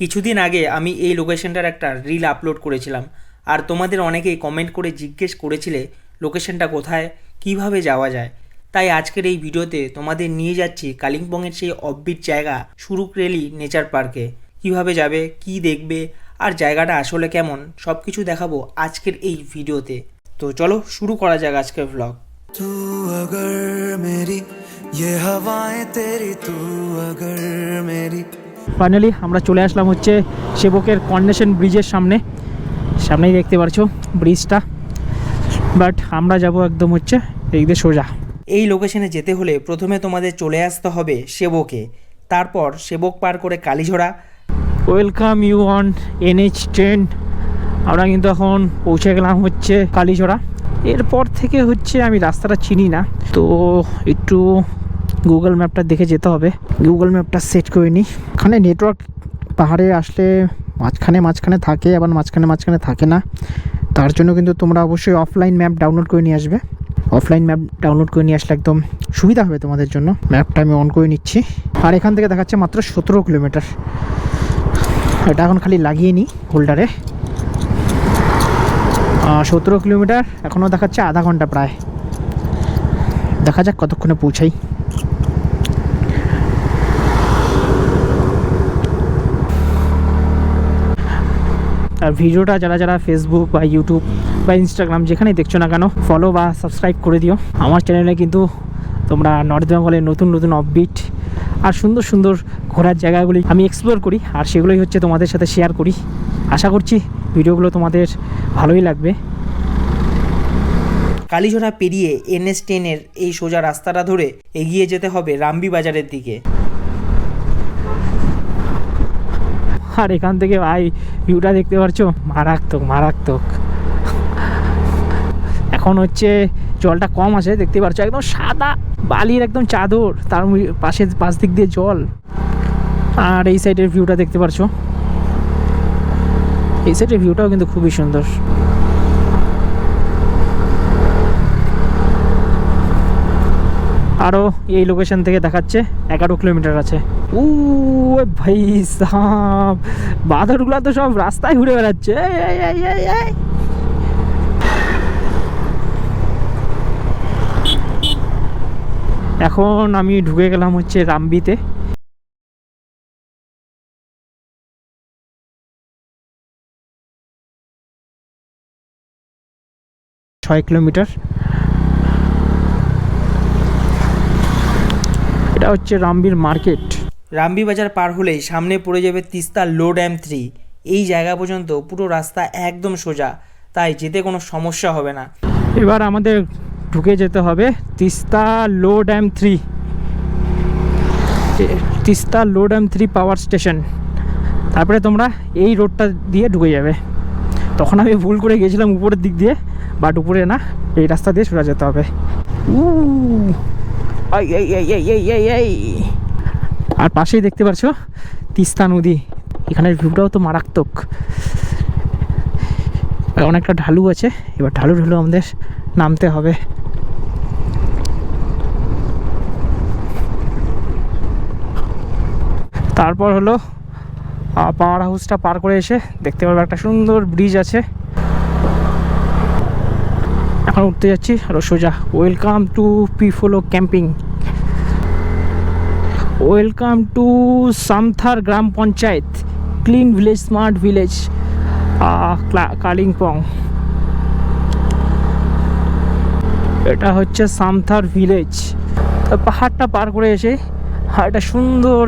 কিছুদিন আগে আমি এই লোকেশনটার একটা রিল আপলোড করেছিলাম, আর তোমাদের অনেকেই কমেন্ট করে জিজ্ঞেস করেছিলে লোকেশনটা কোথায়, কিভাবে যাওয়া যায়। তাই আজকের এই ভিডিওতে তোমাদের নিয়ে যাচ্ছি কালিম্পংয়ের সেই অফবিট জায়গা সুরুকরেলি নেচার পার্কে। কিভাবে যাবে, কি দেখবে, আর জায়গাটা আসলে কেমন, সব কিছু দেখাবো আজকের এই ভিডিওতে। তো চলো শুরু করা যাক আজকের ব্লগ। तू अगर मेरी ये हवाएं तेरी तू अगर मेरी। ফাইনালি আমরা চলে আসলাম হচ্ছে সেবকের কর্নেশন ব্রিজের সামনেই দেখতে পারছো ব্রিজটা। বাট আমরা যাব একদম হচ্ছে এই দিয়ে সোজা। এই লোকেশনে যেতে হলে প্রথমে তোমাদের চলে আসতে হবে সেবকে, তারপর সেবক পার করে Kalijhora. Welcome you on NH10। আমরা কিন্তু এখন পৌঁছে গেলাম হচ্ছে কালীঝোড়া। এরপর থেকে হচ্ছে আমি রাস্তাটা চিনি না, তো একটু গুগল ম্যাপটা দেখে যেতে হবে। গুগল ম্যাপটা সেট করে নিই। এখানে নেটওয়ার্ক পাহাড়ে আসলে মাঝখানে থাকে, আবার মাঝখানে থাকে না। তার জন্য কিন্তু তোমরা অবশ্যই অফলাইন ম্যাপ ডাউনলোড করে নিয়ে আসবে। অফলাইন ম্যাপ ডাউনলোড করে নিয়ে আসলে একদম সুবিধা হবে তোমাদের জন্য। ম্যাপটা আমি অন করে নিচ্ছি। আর এখান থেকে দেখাচ্ছে মাত্র 17 কিলোমিটার। এটা এখন খালি লাগিয়ে নিই হোল্ডারে। 17 কিলোমিটার, এখনও দেখাচ্ছে আধা ঘন্টা প্রায়। দেখা যাক কতক্ষণে পৌঁছাই। আর ভিডিওটা যারা ফেসবুক বা ইউটিউব বা ইনস্টাগ্রাম যেখানেই দেখছো না কেন, ফলো বা সাবস্ক্রাইব করে দিও। আমার চ্যানেলে কিন্তু তোমরা নর্থ বেঙ্গলের নতুন অফবিট আর সুন্দর ঘোরার জায়গাগুলি আমি এক্সপ্লোর করি, আর সেগুলোই হচ্ছে তোমাদের সাথে শেয়ার করি। আশা করছি ভিডিওগুলো তোমাদের ভালোই লাগবে। কালীঝোড়া পেরিয়ে NH10-এর এই সোজা রাস্তাটা ধরে এগিয়ে যেতে হবে রামবি বাজারের দিকে। আর এখান থেকে ভাই ভিউটা দেখতে পাচ্ছো, মারাত্মক। এখন হচ্ছে জলটা কম আছে, দেখতে পাচ্ছ একদম সাদা বালির একদম চাদর, তার পাশ দিক দিয়ে জল। আর এই সাইডের ভিউটা দেখতে পাচ্ছ, এই সাইডের ভিউটাও কিন্তু খুবই সুন্দর। আরও এই লোকেশন থেকে দেখাচ্ছে 11 কিলোমিটার আছে। ও ভাই সাব, বাঁদরগুলো তো সব রাস্তায় ঘুরে বেড়াচ্ছে। এখন আমি ঢুকে গেলাম হচ্ছে রামবিতে। কিলোমিটার। এটা হচ্ছে রামবির মার্কেট। রামবি বাজার পার হলেই সামনে পড়ে যাবে তিস্তা লো ড্যাম 3। এই জায়গা পর্যন্ত পুরো রাস্তা একদম সোজা, তাই যেতে কোনো সমস্যা হবে না। এবার আমাদের ঢুকে যেতে হবে Teesta low dam 3, Teesta low dam 3 power station. তারপরে তোমরা এই রোডটা দিয়ে ঢুকে যাবে। তখন আমি ভুল করে গিয়েছিলাম উপরের দিক দিয়ে, বাট উপরে না, এই রাস্তা দিয়ে সোজা যেতে হবে। আর পাশেই দেখতে পাচ্ছ তিস্তা নদী। এখানের ভিউটাও তো মারাত্মক। অনেকটা ঢালু আছে, এবার ঢালু আমাদের নামতে হবে। তারপর হলো পাওয়ার হাউসটা পার করে এসে দেখতে পারবো একটা সুন্দর ব্রিজ আছে। এখন উঠতে যাচ্ছি আরো সোজা। ওয়েলকাম টু পিফলো ক্যাম্পিং, ওয়েলকাম টু সামথার গ্রাম panchayat, clean village, smart village, Kalimpong. এটা হচ্ছে সামথার ভিলেজ। পাহাড়টা পার করে এসে একটা সুন্দর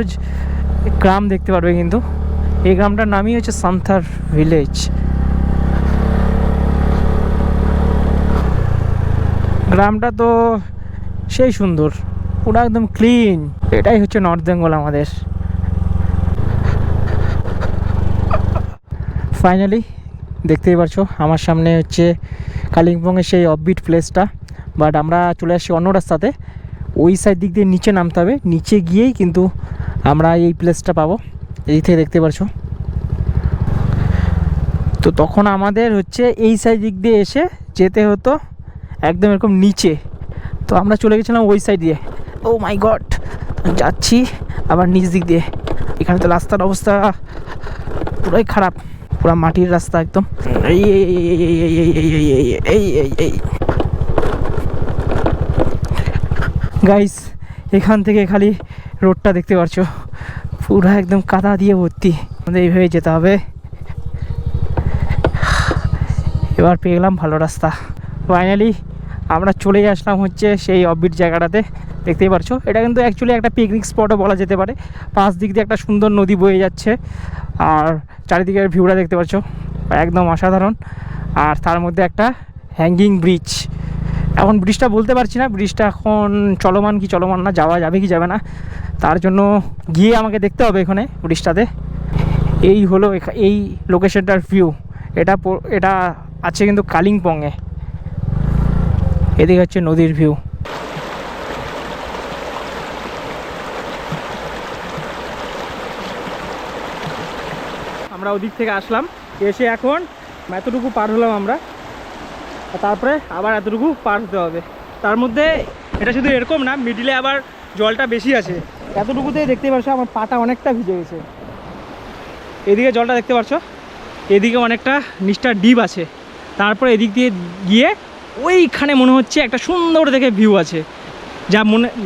গ্রাম দেখতে পারবে, কিন্তু এই গ্রামটার নামই হচ্ছে সামথার ভিলেজ। গ্রামটা তো সেই সুন্দর, পুরো একদম ক্লিন। এটাই হচ্ছে নর্থ বেঙ্গল আমাদের। ফাইনালি দেখতেই পারছো আমার সামনে হচ্ছে কালিম্পংয়ের সেই অফবিট প্লেসটা। বাট আমরা চলে আসছি অন্য রাস্তাতে, ওই সাইড দিক দিয়ে নিচে নামতে হবে। নিচে গিয়েই কিন্তু আমরা এই প্লেসটা পাবো। এই থেকে দেখতে পারছো। তো তখন আমাদের হচ্ছে এই সাইড দিক দিয়ে এসে যেতে হতো একদম এরকম নিচে। তো আমরা চলে গেছিলাম ওই সাইড দিয়ে। ও মাই গড, যাচ্ছি আবার নিচ দিক দিয়ে। এখানে তো রাস্তার অবস্থা পুরাই খারাপ, পুরা মাটির রাস্তা একদম। এই এই এই এই এই গাইস, এখান থেকে খালি রোডটা দেখতে পাচ্ছো, পুরো একদম কাদা দিয়ে ভর্তি। আমাদের এইভাবে যেতে হবে। এবার পেয়ে গেলাম ভালো রাস্তা। ফাইনালি আমরা চলে আসলাম হচ্ছে সেই অফবিট জায়গাটাতে। দেখতেই পারছো, এটা কিন্তু অ্যাকচুয়ালি একটা পিকনিক স্পটও বলা যেতে পারে। পাঁচ দিক দিয়ে একটা সুন্দর নদী বয়ে যাচ্ছে, আর চারিদিকের ভিউটা দেখতে পাচ্ছো একদম অসাধারণ। আর তার মধ্যে একটা হ্যাঙ্গিং ব্রিজ। এখন ব্রিজটা বলতে পারছি না, ব্রিজটা এখন চলমান কি চলমান না, যাওয়া যাবে কি যাবে না, তার জন্য গিয়ে আমাকে দেখতে হবে এখানে ব্রিজটাতে। এই হলো এই লোকেশনটার ভিউ। এটা আছে কিন্তু কালিম্পংয়ে। এদিকে হচ্ছে নদীর ভিউ। আমরা ওদিক থেকে আসলাম, এসে এখন এতটুকু পার হলাম আমরা, তারপরে আবার এতটুকু পার হতে হবে। তার মধ্যে এটা শুধু এরকম না, মিডিলে আবার জলটা বেশি আছে। এতটুকুতেই দেখতে পাচ্ছ আমার পাটা অনেকটা ভিজে গেছে। এদিকে জলটা দেখতে পাচ্ছ, এদিকে অনেকটা নিচটা ডিপ আছে। তারপরে এদিক দিয়ে গিয়ে ওইখানে মনে হচ্ছে একটা সুন্দর দেখে ভিউ আছে,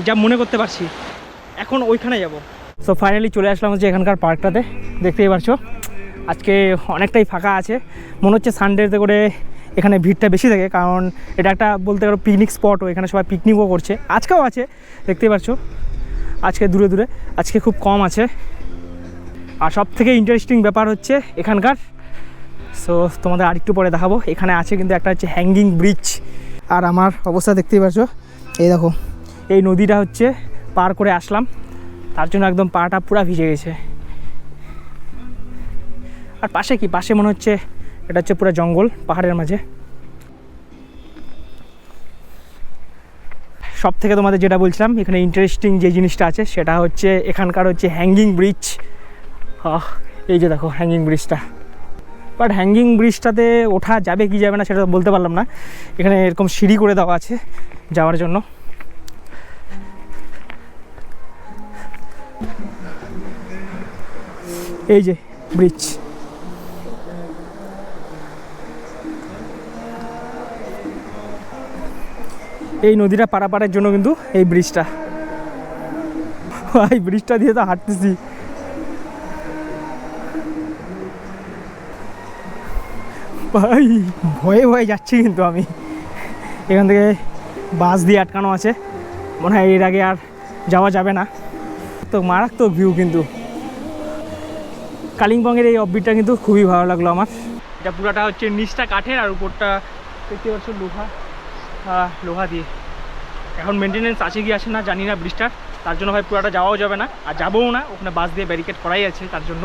যা মনে করতে পারছি। এখন ওইখানে যাব। সো ফাইনালি চলে আসলাম হচ্ছে এখানকার পার্কটাতে। দেখতেই পাচ্ছ আজকে অনেকটাই ফাঁকা আছে, মনে হচ্ছে সানডেতে করে এখানে ভিড়টা বেশি থাকে, কারণ এটা একটা বলতে পারো পিকনিক স্পটও, এখানে সবাই পিকনিকও করছে। আজকেও আছে, দেখতেই পাচ্ছ আজকে দূরে দূরে আজকে খুব কম আছে। আর সব থেকে ইন্টারেস্টিং ব্যাপার হচ্ছে এখানকার, সো তোমাদের আরেকটু পরে দেখাবো। এখানে আছে কিন্তু একটা হচ্ছে হ্যাঙ্গিং ব্রিজ। আর আমার অবস্থা দেখতেই পাচ্ছ, এই দেখো এই নদীটা হচ্ছে পার করে আসলাম, তার জন্য একদম পাটা পুরা ভিজে গেছে। আর পাশে কি, পাশে মনে হচ্ছে এটা হচ্ছে পুরো জঙ্গল পাহাড়ের মাঝে। সব থেকে তোমাদের যেটা বলছিলাম এখানে ইন্টারেস্টিং যে জিনিসটা আছে সেটা হচ্ছে এখানকার হচ্ছে হ্যাঙ্গিং ব্রিজ। এই যে দেখো হ্যাঙ্গিং ব্রিজটা, বাট হ্যাঙ্গিং ব্রিজটাতে ওঠা যাবে কি যাবে না সেটা বলতে পারলাম না। এখানে এরকম সিঁড়ি করে দেওয়া আছে যাওয়ার জন্য। এই যে ব্রিজ, এই নদীটা পারাপারের জন্য কিন্তু এই ব্রিজটা। এই ব্রিজটা দিয়ে তো হাঁটতেছি, ভাই ভয়ে ভয়ে যাচ্ছি কিন্তু আমি। এখান থেকে বাস দিয়ে আটকানো আছে, মনে হয় এর আগে আর যাওয়া যাবে না। তো মারাত্মক ভিউ কিন্তু। কালিম্পংয়ের এই অফবিটটা কিন্তু খুবই ভালো লাগলো আমার। এটা পুরাটা হচ্ছে নিচটা কাঠের আর উপরটা দেখতে পাচ্ছ লোহা দিয়ে। এখন মেনটেনেন্স আছে কি আসে না জানি না ব্রিজটার, তার জন্য ভাই পুরাটা যাওয়াও যাবে না, আর যাবোও না। ওখানে বাস দিয়ে ব্যারিকেড করাই আছে তার জন্য।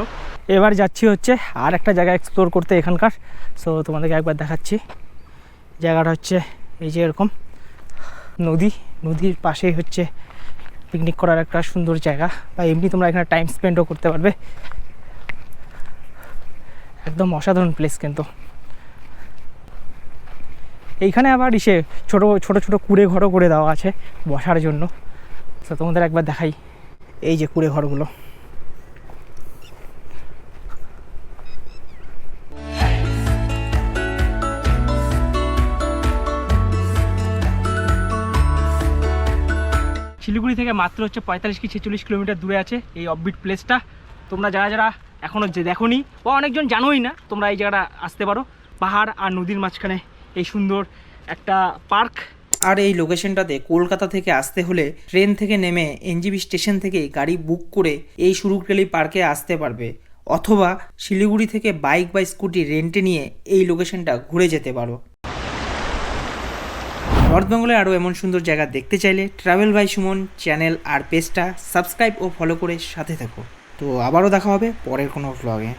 এবার যাচ্ছি হচ্ছে আর একটা জায়গা এক্সপ্লোর করতে এখানকার। সো তোমাদেরকে একবার দেখাচ্ছি। জায়গাটা হচ্ছে এই যে এরকম নদীর পাশেই হচ্ছে পিকনিক করার একটা সুন্দর জায়গা, বা এমনি তোমরা এখানে টাইম স্পেন্ডও করতে পারবে। একদম অসাধারণ প্লেস কিন্তু। এইখানে আবার ছোট ছোট কুড়ে ঘরও করে দেওয়া আছে বসার জন্য। তো তোমাদের একবার দেখাই, এই যে কুড়ে ঘরগুলো। শিলিগুড়ি থেকে মাত্র হচ্ছে 45 কি 46 কিলোমিটার দূরে আছে এই অফবিট প্লেসটা। তোমরা যারা এখনও দেখোনি বা অনেকজন জানোই না, তোমরা এই জায়গাটা আসতে পারো। পাহাড় আর নদীর মাঝখানে এই সুন্দর একটা পার্ক। আর এই লোকেশনটাতে কলকাতা থেকে আসতে হলে ট্রেন থেকে নেমে এনজিবি স্টেশন থেকে গাড়ি বুক করে এই সুরুকরেলি পার্কে আসতে পারবে, অথবা শিলিগুড়ি থেকে বাইক বা স্কুটি রেন্টে নিয়ে এই লোকেশনটা ঘুরে যেতে পারো। নর্থ বেঙ্গলে আরও এমন সুন্দর জায়গা দেখতে চাইলে ট্রাভেল বাই সুমন চ্যানেল আর পেজটা সাবস্ক্রাইব ও ফলো করে সাথে থাকো। তো আবারও দেখা হবে পরের কোনো ভ্লগে।